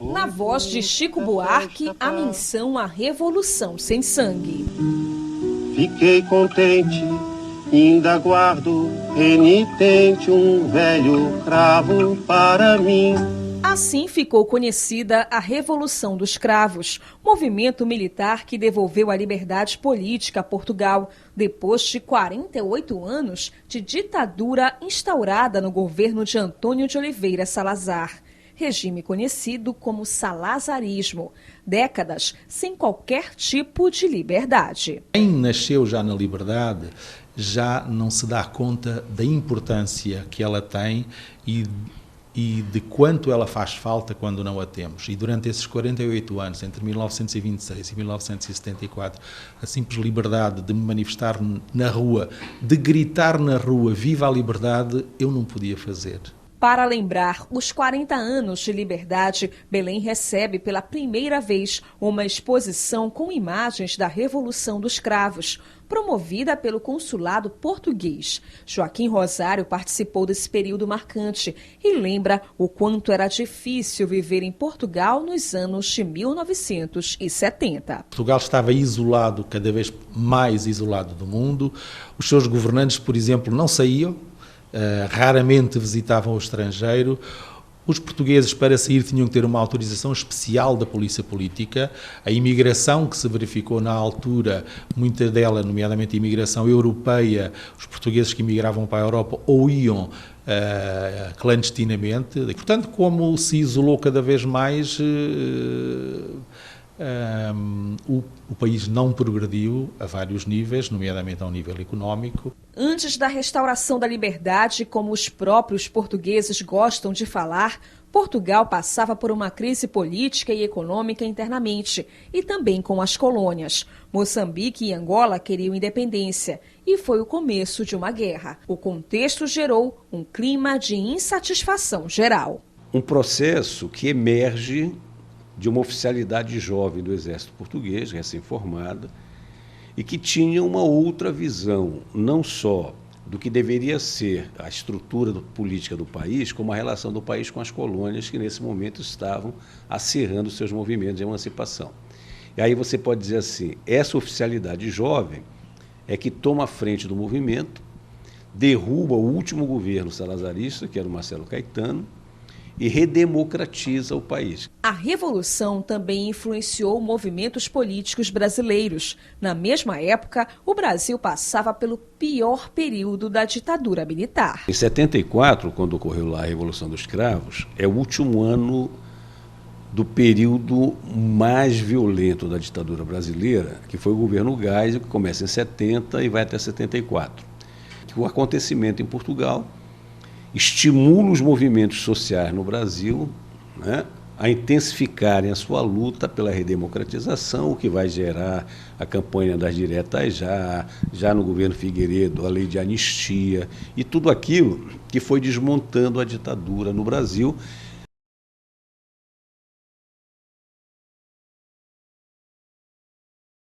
Na voz de Chico Buarque, a menção à Revolução Sem Sangue. Fiquei contente, ainda guardo renitente um velho cravo para mim. Assim ficou conhecida a Revolução dos Cravos, movimento militar que devolveu a liberdade política a Portugal, depois de 48 anos de ditadura instaurada no governo de Antônio de Oliveira Salazar. Regime conhecido como salazarismo, décadas sem qualquer tipo de liberdade. Quem nasceu já na liberdade já não se dá conta da importância que ela tem e de quanto ela faz falta quando não a temos. E durante esses 48 anos, entre 1926 e 1974, a simples liberdade de me manifestar na rua, de gritar na rua, viva a liberdade, eu não podia fazer. Para lembrar os 40 anos de liberdade, Belém recebe pela primeira vez uma exposição com imagens da Revolução dos Cravos, promovida pelo Consulado Português. Joaquim Rosário participou desse período marcante e lembra o quanto era difícil viver em Portugal nos anos de 1970. Portugal estava isolado, cada vez mais isolado do mundo. Os seus governantes, por exemplo, não saíam. Raramente visitavam o estrangeiro. Os portugueses, para sair, tinham que ter uma autorização especial da polícia política. A imigração que se verificou na altura, muita dela, nomeadamente a imigração europeia, os portugueses que imigravam para a Europa ou iam clandestinamente. Portanto, como se isolou cada vez mais, o país não progrediu a vários níveis, nomeadamente ao nível económico. Antes da restauração da liberdade, como os próprios portugueses gostam de falar, Portugal passava por uma crise política e econômica internamente, e também com as colônias. Moçambique e Angola queriam independência, e foi o começo de uma guerra. O contexto gerou um clima de insatisfação geral. Um processo que emerge de uma oficialidade jovem do Exército Português, recém-formada, e que tinha uma outra visão, não só do que deveria ser a estrutura política do país, como a relação do país com as colônias que, nesse momento, estavam acirrando seus movimentos de emancipação. E aí você pode dizer assim, essa oficialidade jovem é que toma a frente do movimento, derruba o último governo salazarista, que era o Marcelo Caetano, e redemocratiza o país. A Revolução também influenciou movimentos políticos brasileiros. Na mesma época, o Brasil passava pelo pior período da ditadura militar. Em 74, quando ocorreu lá a Revolução dos Cravos, é o último ano do período mais violento da ditadura brasileira, que foi o governo Geisel, que começa em 70 e vai até 74. O acontecimento em Portugal estimula os movimentos sociais no Brasil, né, a intensificarem a sua luta pela redemocratização, o que vai gerar a campanha das diretas já no governo Figueiredo, a lei de anistia e tudo aquilo que foi desmontando a ditadura no Brasil,